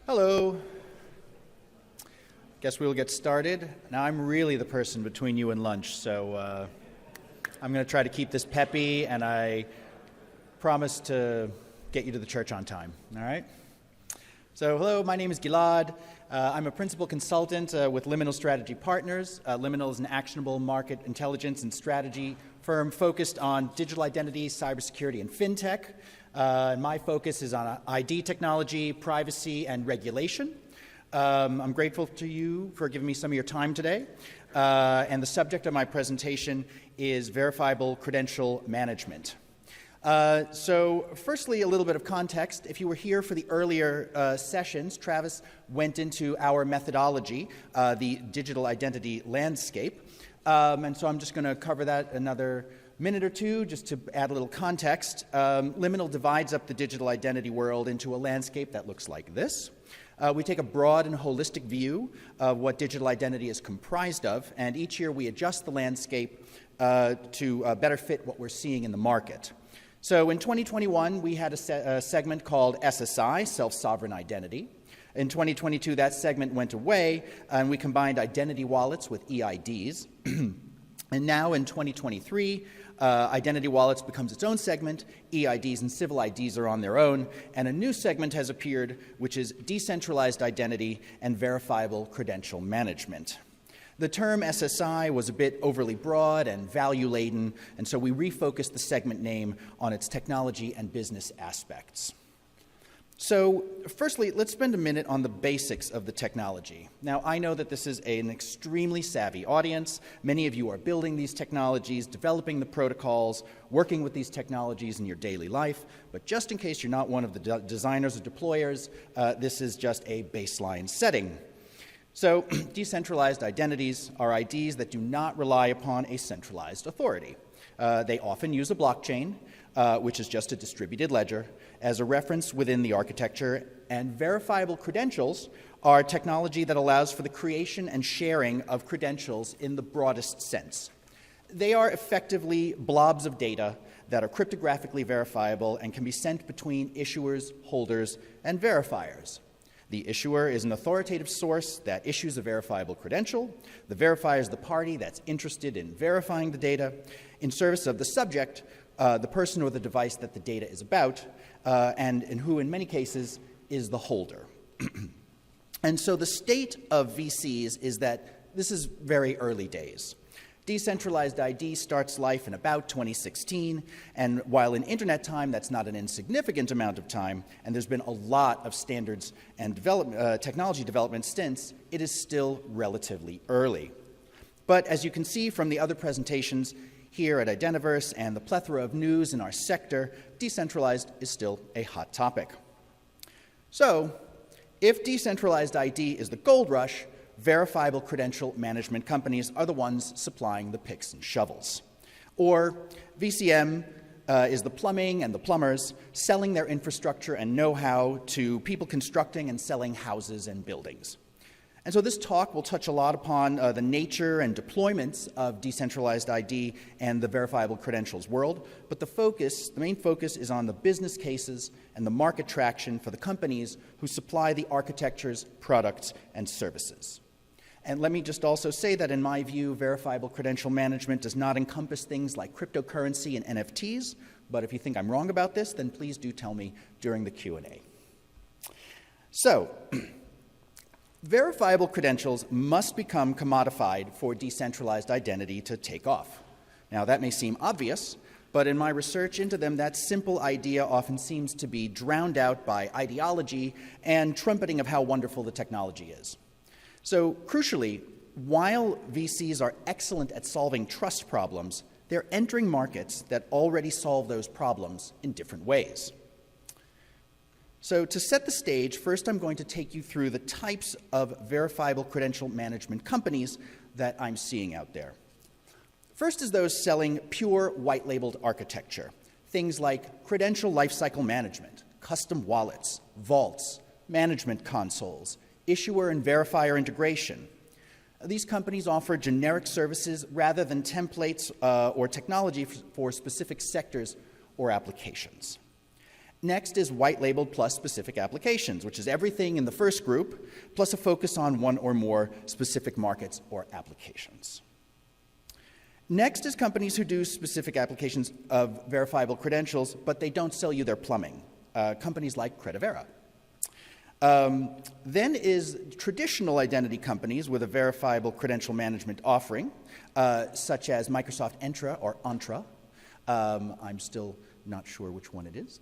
Hello. Guess we'll get started. Now, I'm really the person between you and lunch, so I'm going to try to keep this peppy, and I promise to get you to the church on time, all right? So, hello, my name is Gilad. I'm a principal consultant with Liminal Strategy Partners. Liminal is an actionable market intelligence and strategy firm focused on digital identity, cybersecurity, and fintech. My focus is on ID technology, privacy, and regulation. I'm grateful to you for giving me some of your time today. And the subject of my presentation is verifiable credential management. So firstly, a little bit of context. If you were here for the earlier sessions, Travis went into our methodology, the digital identity landscape. And so I'm just going to cover that another minute or two just to add a little context. Liminal divides up the digital identity world into a landscape that looks like this. We take a broad and holistic view of what digital identity is comprised of, and each year we adjust the landscape to better fit what we're seeing in the market. So in 2021, we had a segment called SSI, Self-Sovereign Identity. In 2022, that segment went away, and we combined identity wallets with EIDs. And now in 2023, identity wallets becomes its own segment, EIDs and civil IDs are on their own, and a new segment has appeared, which is Decentralized Identity and Verifiable Credential Management. The term SSI was a bit overly broad and value-laden, and so we refocused the segment name on its technology and business aspects. So, firstly, let's spend a minute on the basics of the technology. Now, I know that this is an extremely savvy audience. Many of you are building these technologies, developing the protocols, working with these technologies in your daily life. But just in case you're not one of the designers or deployers, this is just a baseline setting. So, decentralized identities are IDs that do not rely upon a centralized authority. They often use a blockchain, which is just a distributed ledger, as a reference within the architecture, and verifiable credentials are technology that allows for the creation and sharing of credentials in the broadest sense. They are effectively blobs of data that are cryptographically verifiable and can be sent between issuers, holders, and verifiers. The issuer is an authoritative source that issues a verifiable credential. The verifier is the party that's interested in verifying the data in service of the subject, the person or the device that the data is about, and who, in many cases, is the holder. And so the state of VCs is that this is very early days. Decentralized ID starts life in about 2016, and while in internet time, that's not an insignificant amount of time, and there's been a lot of standards and technology development since, it is still relatively early. But as you can see from the other presentations here at Identiverse and the plethora of news in our sector, decentralized is still a hot topic. So, if decentralized ID is the gold rush, verifiable credential management companies are the ones supplying the picks and shovels. Or VCM is the plumbing and the plumbers selling their infrastructure and know-how to people constructing and selling houses and buildings. And so this talk will touch a lot upon the nature and deployments of decentralized ID and the verifiable credentials world, but the main focus is on the business cases and the market traction for the companies who supply the architectures, products, and services. And let me just also say that in my view, verifiable credential management does not encompass things like cryptocurrency and NFTs, but if you think I'm wrong about this, then please do tell me during the Q&A. So, verifiable credentials must become commodified for decentralized identity to take off. Now, that may seem obvious, but in my research into them, that simple idea often seems to be drowned out by ideology and trumpeting of how wonderful the technology is. So, crucially, while VCs are excellent at solving trust problems, they're entering markets that already solve those problems in different ways. So to set the stage, first I'm going to take you through the types of verifiable credential management companies that I'm seeing out there. First is those selling pure white-labeled architecture, things like credential lifecycle management, custom wallets, vaults, management consoles, issuer and verifier integration. These companies offer generic services rather than templates or technology for specific sectors or applications. Next is white-labeled plus specific applications, which is everything in the first group, plus a focus on one or more specific markets or applications. Next is companies who do specific applications of verifiable credentials, but they don't sell you their plumbing, companies like Credivera. Then is traditional identity companies with a verifiable credential management offering, such as Microsoft Entra or Entra. I'm still not sure which one it is.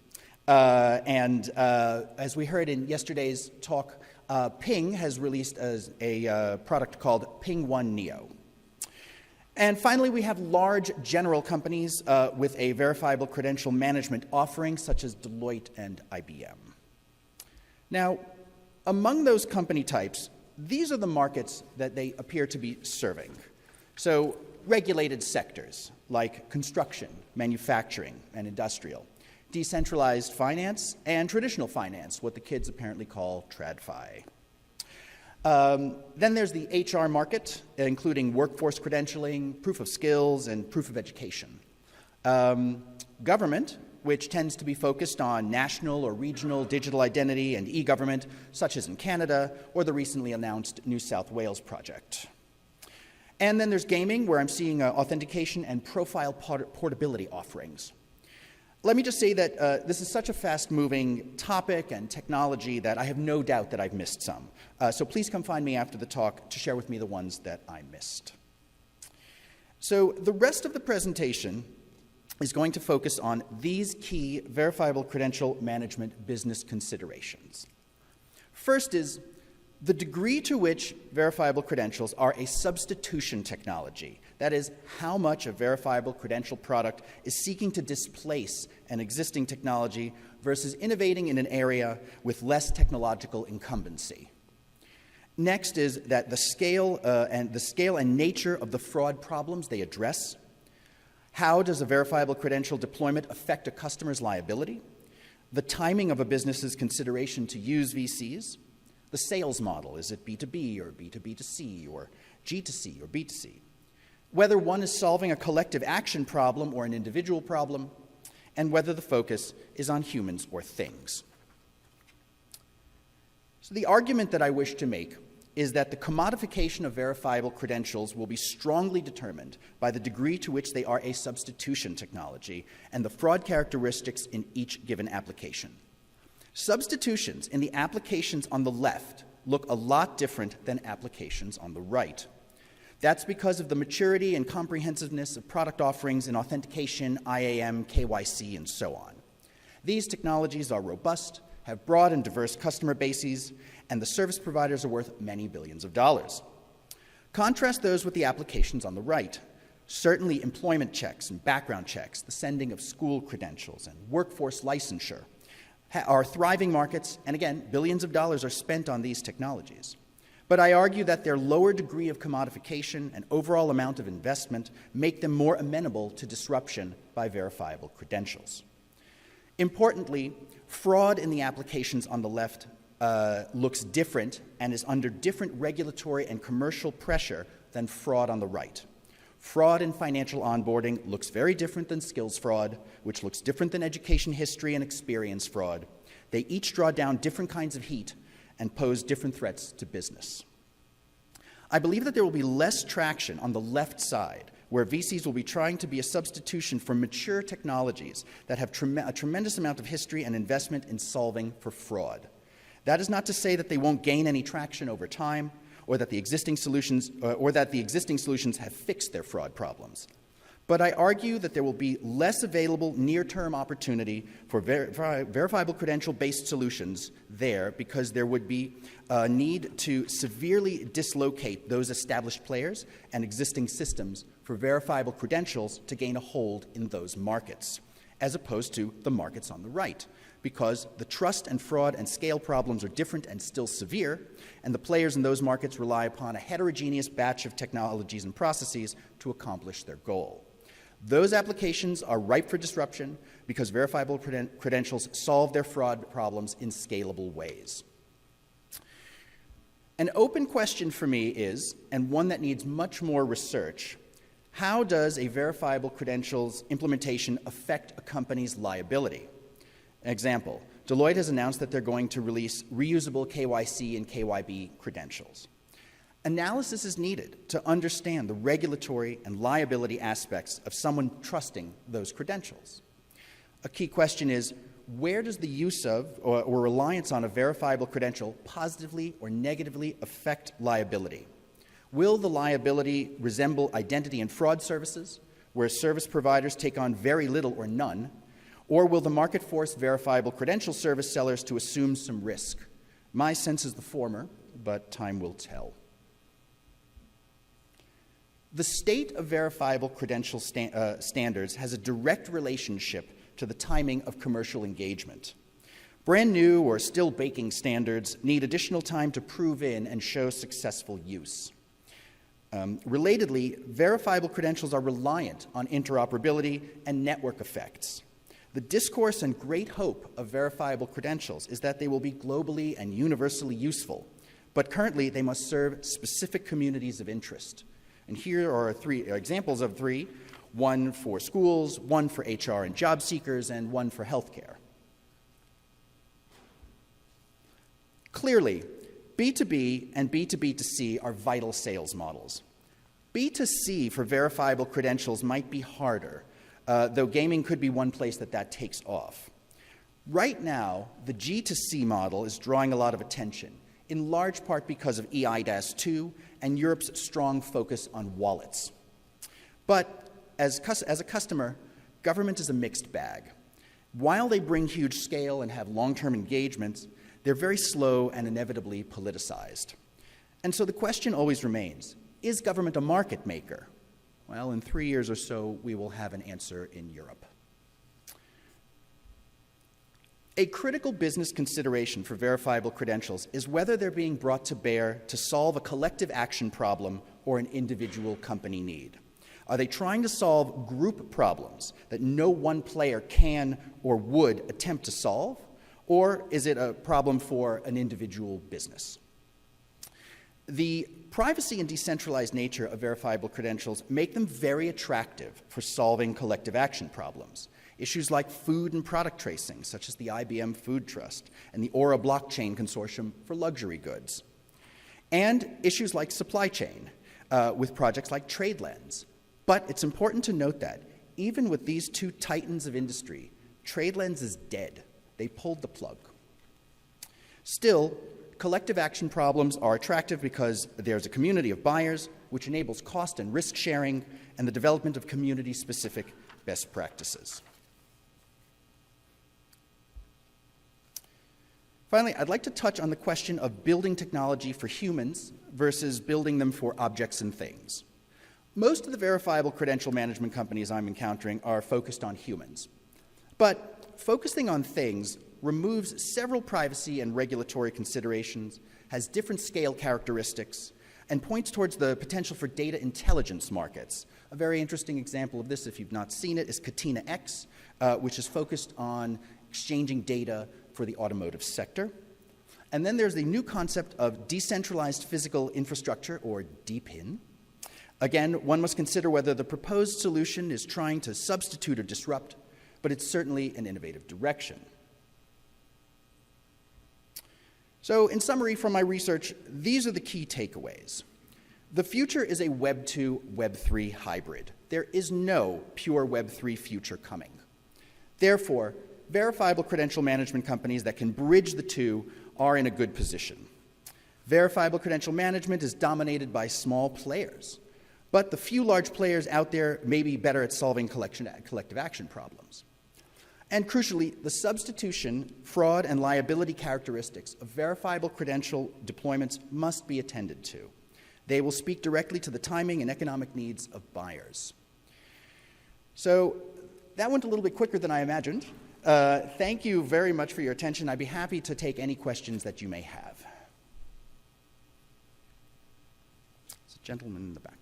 As we heard in yesterday's talk, Ping has released a product called Ping One Neo. And finally, we have large general companies with a verifiable credential management offering, such as Deloitte and IBM. Now, among those company types, these are the markets that they appear to be serving. So, regulated sectors like construction, manufacturing, and industrial, decentralized finance, and traditional finance, what the kids apparently call TradFi. Then there's the HR market, including workforce credentialing, proof of skills, and proof of education. Government, which tends to be focused on national or regional digital identity and e-government, such as in Canada, or the recently announced New South Wales project. And then there's gaming, where I'm seeing authentication and profile portability offerings. Let me just say that this is such a fast-moving topic and technology that I have no doubt that I've missed some. So please come find me after the talk to share with me the ones that I missed. So the rest of the presentation is going to focus on these key verifiable credential management business considerations. First is the degree to which verifiable credentials are a substitution technology. That is, how much a verifiable credential product is seeking to displace an existing technology versus innovating in an area with less technological incumbency. Next is that the scale and nature of the fraud problems they address. How does a verifiable credential deployment affect a customer's liability? The timing of a business's consideration to use VCs. The sales model, is it B2B or B2B2C or G2C or B2C? Whether one is solving a collective action problem or an individual problem, and whether the focus is on humans or things. So the argument that I wish to make is that the commodification of verifiable credentials will be strongly determined by the degree to which they are a substitution technology and the fraud characteristics in each given application. Substitutions in the applications on the left look a lot different than applications on the right. That's because of the maturity and comprehensiveness of product offerings in authentication, IAM, KYC, and so on. These technologies are robust, have broad and diverse customer bases, and the service providers are worth many billions of dollars. Contrast those with the applications on the right. Certainly employment checks and background checks, the sending of school credentials, and workforce licensure are thriving markets, and again, billions of dollars are spent on these technologies. But I argue that their lower degree of commodification and overall amount of investment make them more amenable to disruption by verifiable credentials. Importantly, fraud in the applications on the left looks different and is under different regulatory and commercial pressure than fraud on the right. Fraud in financial onboarding looks very different than skills fraud, which looks different than education history and experience fraud. They each draw down different kinds of heat and pose different threats to business. I believe that there will be less traction on the left side, where VCs will be trying to be a substitution for mature technologies that have a tremendous amount of history and investment in solving for fraud. That is not to say that they won't gain any traction over time, or that the existing solutions have fixed their fraud problems. But I argue that there will be less available near-term opportunity for verifiable credential-based solutions there, because there would be a need to severely dislocate those established players and existing systems for verifiable credentials to gain a hold in those markets, as opposed to the markets on the right, because the trust and fraud and scale problems are different and still severe, and the players in those markets rely upon a heterogeneous batch of technologies and processes to accomplish their goal. Those applications are ripe for disruption because verifiable credentials solve their fraud problems in scalable ways. An open question for me is, and one that needs much more research, how does a verifiable credentials implementation affect a company's liability? Example, Deloitte has announced that they're going to release reusable KYC and KYB credentials. Analysis is needed to understand the regulatory and liability aspects of someone trusting those credentials. A key question is, where does the use of or reliance on a verifiable credential positively or negatively affect liability? Will the liability resemble identity and fraud services, where service providers take on very little or none, or will the market force verifiable credential service sellers to assume some risk? My sense is the former, but time will tell. The state of verifiable credential standards has a direct relationship to the timing of commercial engagement. Brand new or still baking standards need additional time to prove in and show successful use. Relatedly, verifiable credentials are reliant on interoperability and network effects. The discourse and great hope of verifiable credentials is that they will be globally and universally useful, but currently they must serve specific communities of interest. And here are three examples of three: one for schools, one for HR and job seekers, and one for healthcare. Clearly, B2B and B2B2C are vital sales models. B2C for verifiable credentials might be harder, though gaming could be one place that takes off. Right now, the G2C model is drawing a lot of attention, in large part because of EIDAS-2 and Europe's strong focus on wallets. But as a customer, government is a mixed bag. While they bring huge scale and have long-term engagements, they're very slow and inevitably politicized. And so the question always remains, is government a market maker? Well, in 3 years or so, we will have an answer in Europe. A critical business consideration for verifiable credentials is whether they're being brought to bear to solve a collective action problem or an individual company need. Are they trying to solve group problems that no one player can or would attempt to solve? Or is it a problem for an individual business? The privacy and decentralized nature of verifiable credentials make them very attractive for solving collective action problems. Issues like food and product tracing, such as the IBM Food Trust and the Aura Blockchain Consortium for luxury goods. And issues like supply chain, with projects like TradeLens. But it's important to note that even with these two titans of industry, TradeLens is dead. They pulled the plug. Still, collective action problems are attractive because there's a community of buyers, which enables cost and risk sharing and the development of community-specific best practices. Finally, I'd like to touch on the question of building technology for humans versus building them for objects and things. Most of the verifiable credential management companies I'm encountering are focused on humans. But focusing on things removes several privacy and regulatory considerations, has different scale characteristics, and points towards the potential for data intelligence markets. A very interesting example of this, if you've not seen it, is Catena X, which is focused on exchanging data for the automotive sector. And then there's the new concept of decentralized physical infrastructure, or DPIN. Again, one must consider whether the proposed solution is trying to substitute or disrupt, but it's certainly an innovative direction. So, in summary from my research, these are the key takeaways. The future is a Web 2, Web 3 hybrid. There is no pure Web 3 future coming. Therefore, verifiable credential management companies that can bridge the two are in a good position. Verifiable credential management is dominated by small players, but the few large players out there may be better at solving collective action problems. And crucially, the substitution, fraud, and liability characteristics of verifiable credential deployments must be attended to. They will speak directly to the timing and economic needs of buyers. So that went a little bit quicker than I imagined. Thank you very much for your attention. I'd be happy to take any questions that you may have. There's a gentleman in the back.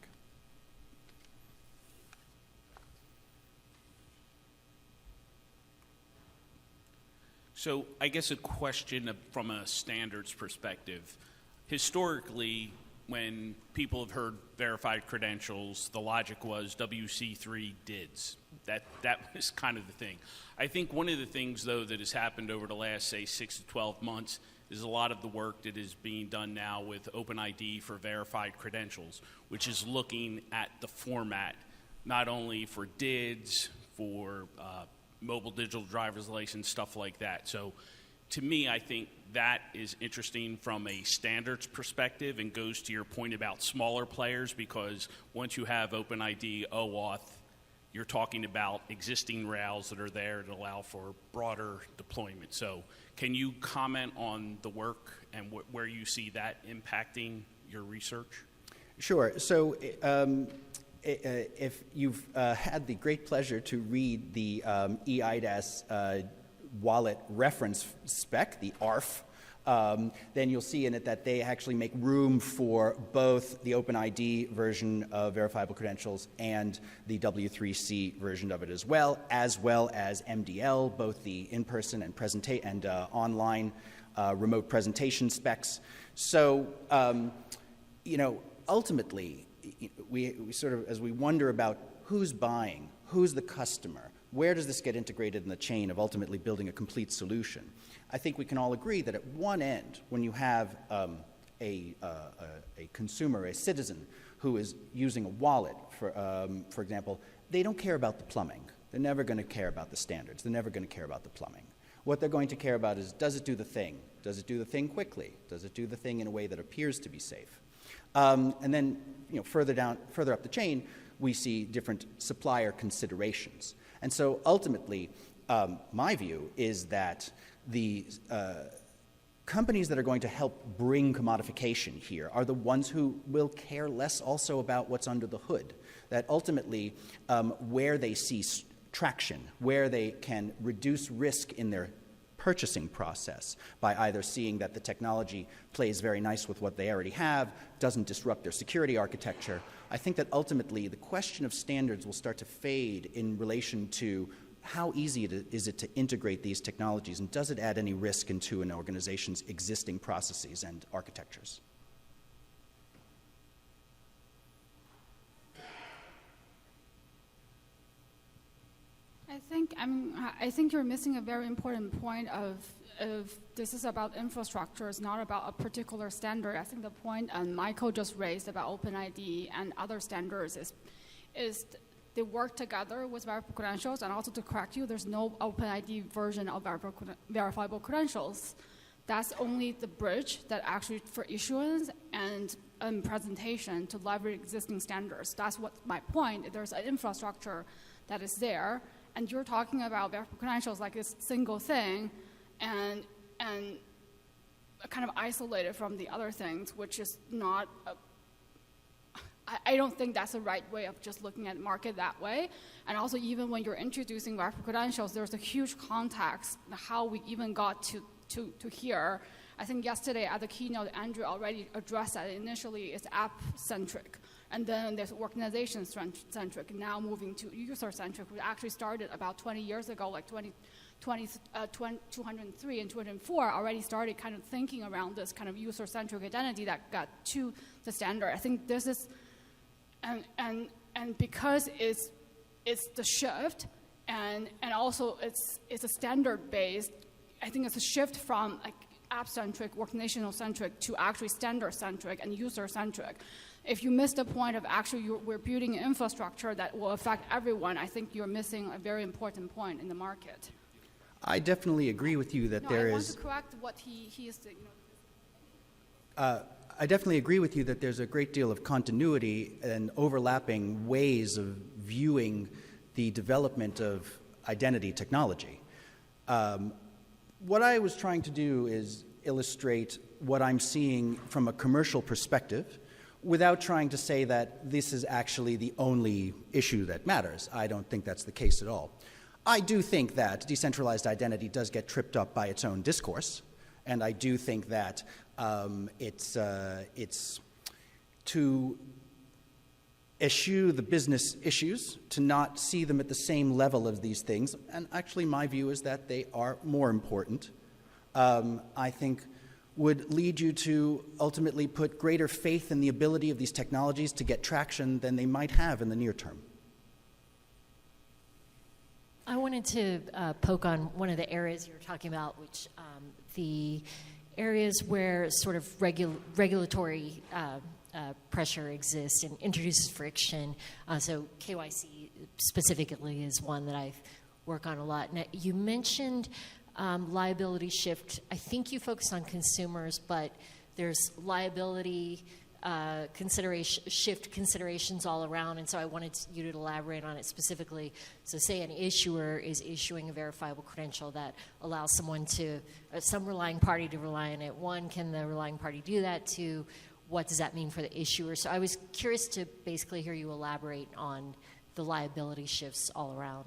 So I guess a question from a standards perspective. Historically, when people have heard verified credentials, the logic was WC3 DIDs. That was kind of the thing. I think one of the things, though, that has happened over the last, say, 6 to 12 months is a lot of the work that is being done now with OpenID for verified credentials, which is looking at the format, not only for DIDs, for mobile digital driver's license, stuff like that. So to me, I think that is interesting from a standards perspective and goes to your point about smaller players, because once you have OpenID, OAuth, you're talking about existing rails that are there to allow for broader deployment. So can you comment on the work and where you see that impacting your research? Sure. So if you've had the great pleasure to read the eIDAS wallet reference spec, the ARF, then you'll see in it that they actually make room for both the OpenID version of verifiable credentials and the W3C version of it as well as MDL, both the in-person and online remote presentation specs. So, ultimately, we sort of, as we wonder about who's buying, who's the customer, where does this get integrated in the chain of ultimately building a complete solution? I think we can all agree that at one end, when you have a consumer, a citizen, who is using a wallet, for example, they don't care about the plumbing. They're never going to care about the standards. They're never going to care about the plumbing. What they're going to care about is, does it do the thing? Does it do the thing quickly? Does it do the thing in a way that appears to be safe? And then, further up the chain, we see different supplier considerations. And so ultimately, my view is that the companies that are going to help bring commodification here are the ones who will care less also about what's under the hood, that ultimately where they see traction, where they can reduce risk in their purchasing process by either seeing that the technology plays very nice with what they already have, doesn't disrupt their security architecture. I think that ultimately the question of standards will start to fade in relation to how easy is it to integrate these technologies, and does it add any risk into an organization's existing processes and architectures? I think you're missing a very important point of this is about infrastructure, it's not about a particular standard. I think the point Michael just raised about OpenID and other standards is they work together with verifiable credentials, and also to correct you, there's no OpenID version of verifiable credentials. That's only the bridge that actually for issuance and presentation to leverage existing standards. That's what my point. There's an infrastructure that is there, and you're talking about verifiable credentials like this single thing, and kind of isolated from the other things, which is not. I don't think that's the right way of just looking at the market that way. And also, even when you're introducing verifiable credentials, there's a huge context how we even got to here. I think yesterday at the keynote, Andrew already addressed that. Initially, it's app-centric, and then there's organization-centric, now moving to user-centric. We actually started about 20 years ago, like 203 and 204 already started kind of thinking around this kind of user-centric identity that got to the standard. I think this is, and because it's the shift, and also it's a standard-based, I think it's a shift from like app-centric, organizational-centric to actually standard-centric and user-centric. If you miss the point of actually we're building an infrastructure that will affect everyone, I think you're missing a very important point in the market. I definitely agree with you that there is. I want to correct what he is saying. I definitely agree with you that there's a great deal of continuity and overlapping ways of viewing the development of identity technology. What I was trying to do is illustrate what I'm seeing from a commercial perspective without trying to say that this is actually the only issue that matters. I don't think that's the case at all. I do think that decentralized identity does get tripped up by its own discourse, and I do think that it's to eschew the business issues, to not see them at the same level as these things, and actually my view is that they are more important. I think would lead you to ultimately put greater faith in the ability of these technologies to get traction than they might have in the near term. I wanted to poke on one of the areas you were talking about, which the areas where sort of regulatory pressure exists and introduces friction. So KYC specifically is one that I work on a lot. Now, you mentioned liability shift. I think you focus on consumers, but there's liability shift considerations all around, and so I wanted you to elaborate on it specifically. So say an issuer is issuing a verifiable credential that allows someone to, some relying party to rely on it. One, can the relying party do that? Two, what does that mean for the issuer? So I was curious to basically hear you elaborate on the liability shifts all around.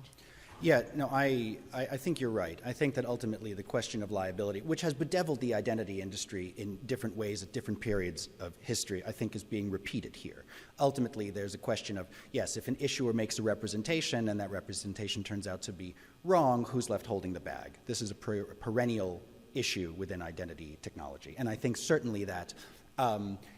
Yeah, no, I think you're right. I think that ultimately the question of liability, which has bedeviled the identity industry in different ways at different periods of history, I think is being repeated here. Ultimately, there's a question of, yes, if an issuer makes a representation and that representation turns out to be wrong, who's left holding the bag? This is a perennial issue within identity technology. And I think certainly that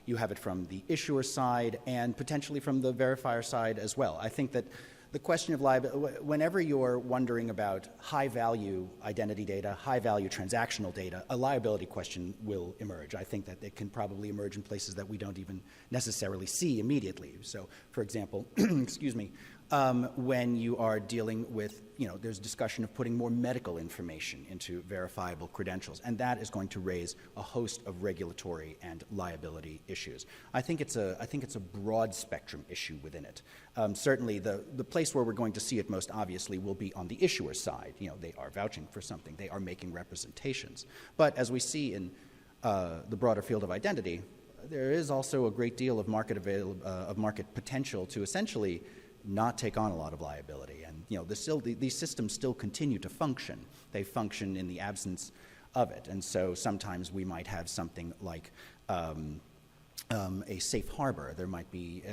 you have it from the issuer side and potentially from the verifier side as well. I think that the question of liability, whenever you're wondering about high-value identity data, high-value transactional data, a liability question will emerge. I think that it can probably emerge in places that we don't even necessarily see immediately. So, for example, excuse me, when you are dealing with, there's discussion of putting more medical information into verifiable credentials, and that is going to raise a host of regulatory and liability issues. I think it's a broad spectrum issue within it. Certainly, the place where we're going to see it most obviously will be on the issuer side. They are vouching for something, they are making representations. But as we see in the broader field of identity, there is also a great deal of market potential to essentially not take on a lot of liability. And these systems still continue to function. They function in the absence of it. And so sometimes we might have something like a safe harbor. There might be,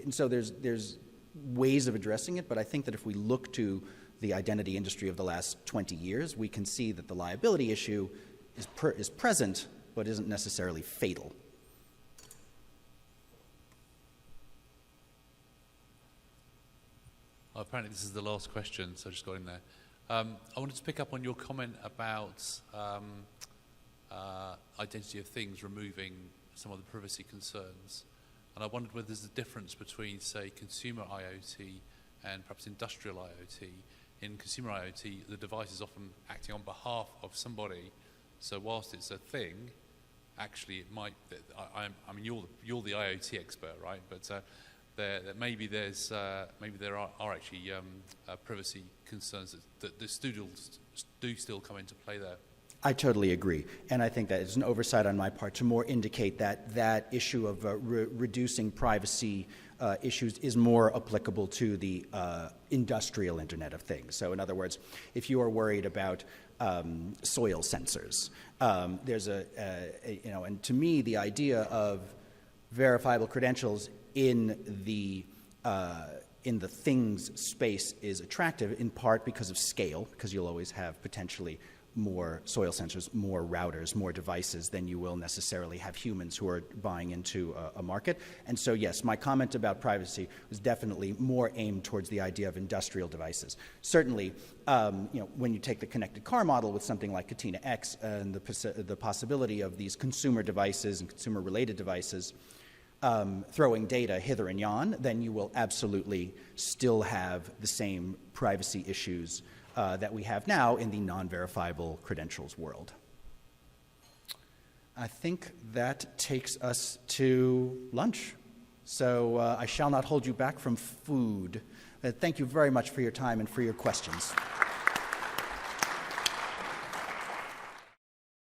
and so there's ways of addressing it, but I think that if we look to the identity industry of the last 20 years, we can see that the liability issue is present, but isn't necessarily fatal. Apparently this is the last question, so I just got in there. I wanted to pick up on your comment about identity of things removing some of the privacy concerns. And I wondered whether there's a difference between, say, consumer IoT and perhaps industrial IoT. In consumer IoT, the device is often acting on behalf of somebody. So whilst it's a thing, actually it might, I mean, you're the IoT expert, right? But maybe there are actually privacy concerns that do still come into play there. I totally agree, and I think that it's an oversight on my part to more indicate that issue of reducing privacy issues is more applicable to the industrial Internet of Things. So, in other words, if you are worried about soil sensors, there's and to me, the idea of verifiable credentials in the things space is attractive in part because of scale, because you'll always have potentially more soil sensors, more routers, more devices than you will necessarily have humans who are buying into a market. And so, yes, my comment about privacy was definitely more aimed towards the idea of industrial devices. Certainly, when you take the connected car model with something like Catena X and the possibility of these consumer devices and consumer-related devices throwing data hither and yon, then you will absolutely still have the same privacy issues that we have now in the non-verifiable credentials world. I think that takes us to lunch. So I shall not hold you back from food. Thank you very much for your time and for your questions.